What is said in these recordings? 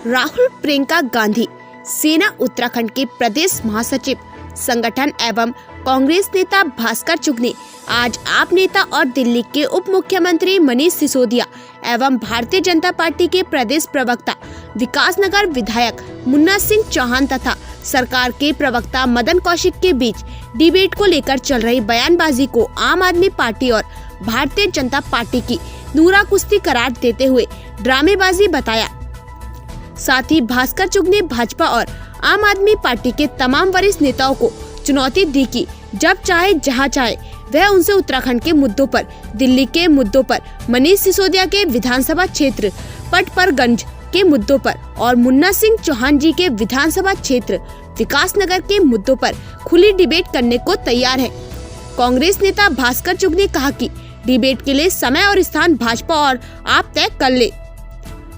राहुल प्रियंका गांधी सेना उत्तराखंड के प्रदेश महासचिव संगठन एवं कांग्रेस नेता भास्कर चुग ने आज आप नेता और दिल्ली के उप मुख्यमंत्री मनीष सिसोदिया एवं भारतीय जनता पार्टी के प्रदेश प्रवक्ता विकासनगर विधायक मुन्ना सिंह चौहान तथा सरकार के प्रवक्ता मदन कौशिक के बीच डिबेट को लेकर चल रही बयानबाजी को आम आदमी पार्टी और भारतीय जनता पार्टी की नूरा कुश्ती करार देते हुए ड्रामेबाजी बताया। साथ ही भास्कर चुग ने भाजपा और आम आदमी पार्टी के तमाम वरिष्ठ नेताओं को चुनौती दी कि जब चाहे जहां चाहे वह उनसे उत्तराखंड के मुद्दों पर, दिल्ली के मुद्दों पर, मनीष सिसोदिया के विधानसभा क्षेत्र पटपरगंज के मुद्दों पर और मुन्ना सिंह चौहान जी के विधानसभा क्षेत्र विकासनगर के मुद्दों पर खुली डिबेट करने को तैयार है। कांग्रेस नेता भास्कर चुग ने कहा कि डिबेट के लिए समय और स्थान भाजपा और आप तय कर ले।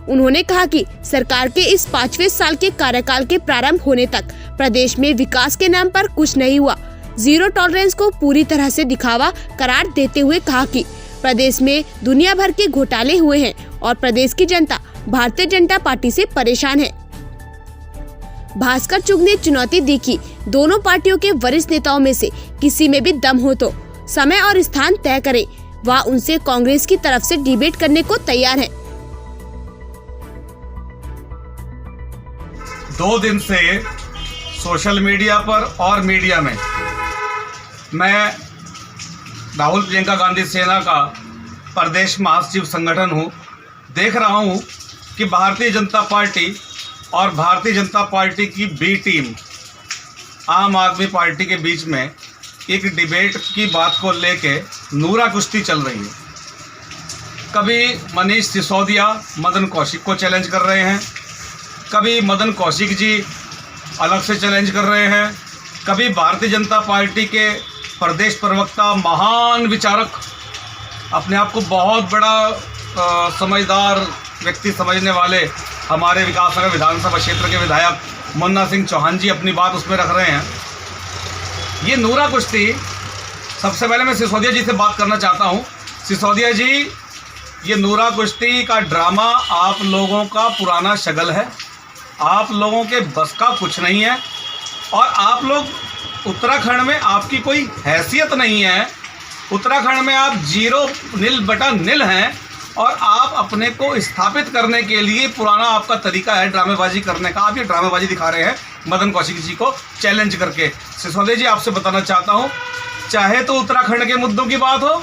उन्होंने कहा कि सरकार के इस 5वें साल के कार्यकाल के प्रारंभ होने तक प्रदेश में विकास के नाम पर कुछ नहीं हुआ। जीरो टॉलरेंस को पूरी तरह से दिखावा करार देते हुए कहा कि प्रदेश में दुनिया भर के घोटाले हुए हैं और प्रदेश की जनता भारतीय जनता पार्टी से परेशान है। भास्कर चुग ने चुनौती दी कि दोनों पार्टियों के वरिष्ठ नेताओं में से किसी में भी दम हो तो समय और स्थान तय करे। वह उनसे कांग्रेस की तरफ से डिबेट करने को तैयार है। 2 दिन से सोशल मीडिया पर और मीडिया में मैं राहुल प्रियंका गांधी सेना का प्रदेश महासचिव संगठन हूँ, देख रहा हूँ कि भारतीय जनता पार्टी और भारतीय जनता पार्टी की बी टीम आम आदमी पार्टी के बीच में एक डिबेट की बात को लेके नूरा कुश्ती चल रही है। कभी मनीष सिसोदिया मदन कौशिक को चैलेंज कर रहे हैं, कभी मदन कौशिक जी अलग से चैलेंज कर रहे हैं, कभी भारतीय जनता पार्टी के प्रदेश प्रवक्ता महान विचारक अपने आप को बहुत बड़ा समझदार व्यक्ति समझने वाले हमारे विकासनगर विधानसभा क्षेत्र के विधायक मुन्ना सिंह चौहान जी अपनी बात उसमें रख रहे हैं। ये नूरा कुश्ती, सबसे पहले मैं सिसोदिया जी से बात करना चाहता हूँ। सिसोदिया जी, ये नूरा कुश्ती का ड्रामा आप लोगों का पुराना शगल है, आप लोगों के बस का कुछ नहीं है और आप लोग उत्तराखंड में आपकी कोई हैसियत नहीं है। उत्तराखंड में आप 0-0 हैं और आप अपने को स्थापित करने के लिए पुराना आपका तरीका है ड्रामेबाजी करने का। आप ये ड्रामेबाजी दिखा रहे हैं मदन कौशिक जी को चैलेंज करके। सिसोदिया जी, आपसे बताना चाहता हूँ, चाहे तो उत्तराखंड के मुद्दों की बात हो,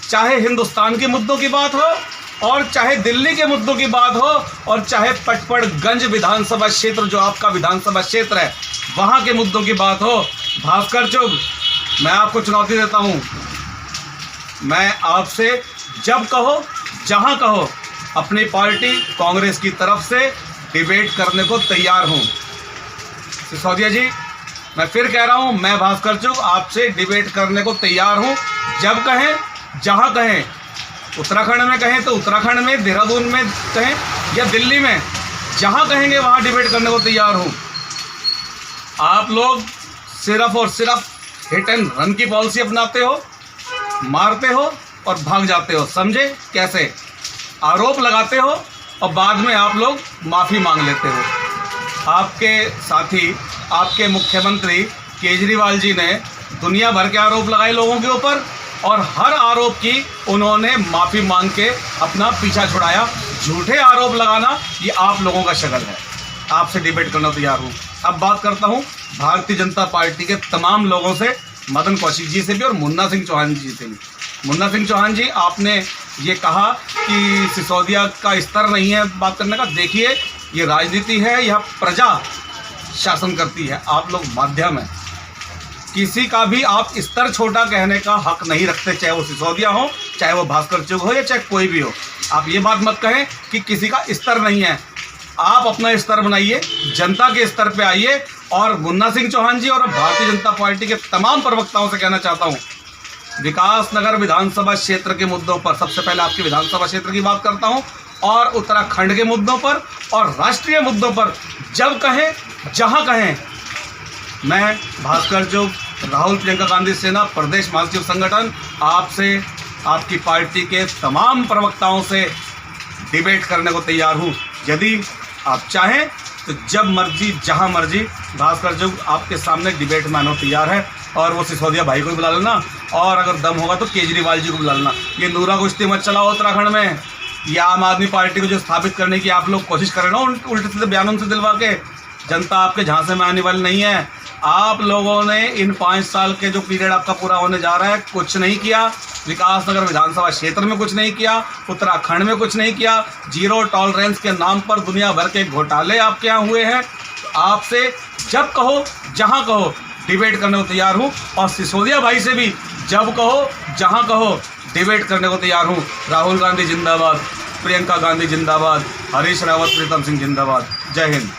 चाहे हिंदुस्तान के मुद्दों की बात हो और चाहे दिल्ली के मुद्दों की बात हो और चाहे पटपड़गंज विधानसभा क्षेत्र जो आपका विधानसभा क्षेत्र है वहाँ के मुद्दों की बात हो, भास्कर चुग, मैं आपको चुनौती देता हूँ। मैं आपसे जब कहो जहाँ कहो अपनी पार्टी कांग्रेस की तरफ से डिबेट करने को तैयार हूँ। सिसोदिया जी, मैं फिर कह रहा हूँ, मैं भास्कर चुग आपसे डिबेट करने को तैयार हूँ। जब कहें जहाँ कहें, उत्तराखंड में कहें तो उत्तराखंड में, देहरादून में कहें या दिल्ली में, जहाँ कहेंगे वहाँ डिबेट करने को तैयार हूँ। आप लोग सिर्फ और सिर्फ हिट एंड रन की पॉलिसी अपनाते हो, मारते हो और भाग जाते हो। समझे कैसे? आरोप लगाते हो और बाद में आप लोग माफ़ी मांग लेते हो। आपके साथी, आपके मुख्यमंत्री केजरीवाल जी ने दुनिया भर के आरोप लगाए लोगों के ऊपर और हर आरोप की उन्होंने माफ़ी मांग के अपना पीछा छुड़ाया। झूठे आरोप लगाना ये आप लोगों का शगल है। आपसे डिबेट करना तैयार हूँ। अब बात करता हूँ भारतीय जनता पार्टी के तमाम लोगों से, मदन कौशिक जी से भी और मुन्ना सिंह चौहान जी से भी। मुन्ना सिंह चौहान जी, आपने ये कहा कि सिसोदिया का स्तर नहीं है बात करने का। देखिए, ये राजनीति है, यह प्रजा शासन करती है, आप लोग माध्यम हैं। किसी का भी आप स्तर छोटा कहने का हक नहीं रखते, चाहे वो सिसोदिया हो, चाहे वो भास्कर चुग हो या चाहे कोई भी हो। आप ये बात मत कहें कि किसी का स्तर नहीं है। आप अपना स्तर बनाइए, जनता के स्तर पे आइए। और मुन्ना सिंह चौहान जी और भारतीय जनता पार्टी के तमाम प्रवक्ताओं से कहना चाहता हूँ, विकासनगर विधानसभा क्षेत्र के मुद्दों पर, सबसे पहले आपके विधानसभा क्षेत्र की बात करता हूँ, और उत्तराखंड के मुद्दों पर और राष्ट्रीय मुद्दों पर जब कहें जहाँ कहें, मैं भास्कर चुग, राहुल प्रियंका गांधी सेना प्रदेश महासचिव संगठन आपसे, आपकी पार्टी के तमाम प्रवक्ताओं से डिबेट करने को तैयार हूँ। यदि आप चाहें तो जब मर्जी जहां मर्जी भास्कर चौक आपके सामने डिबेट में आना तैयार है। और वो सिसोदिया भाई को भी बुला लेना, और अगर दम होगा तो केजरीवाल जी को बुला लेना। ये नूरा कुश्ती मत चलाओ उत्तराखंड में। ये आम आदमी पार्टी को जो स्थापित करने की आप लोग कोशिश कर रहे हो ना, उल्टे सीधे बयानों से दिलवा के, जनता आपके झांसे में आने वाली नहीं है। आप लोगों ने इन 5 साल के जो पीरियड आपका पूरा होने जा रहा है, कुछ नहीं किया। विकासनगर विधानसभा क्षेत्र में कुछ नहीं किया, उत्तराखंड में कुछ नहीं किया। जीरो टॉलरेंस के नाम पर दुनिया भर के घोटाले आपके यहाँ हुए हैं। आपसे जब कहो जहां कहो डिबेट करने को तैयार हूं, और सिसोदिया भाई से भी जब कहो जहां कहो डिबेट करने को तैयार हूं। राहुल गांधी जिंदाबाद, प्रियंका गांधी जिंदाबाद, हरीश रावत, प्रीतम सिंह जिंदाबाद। जय हिंद।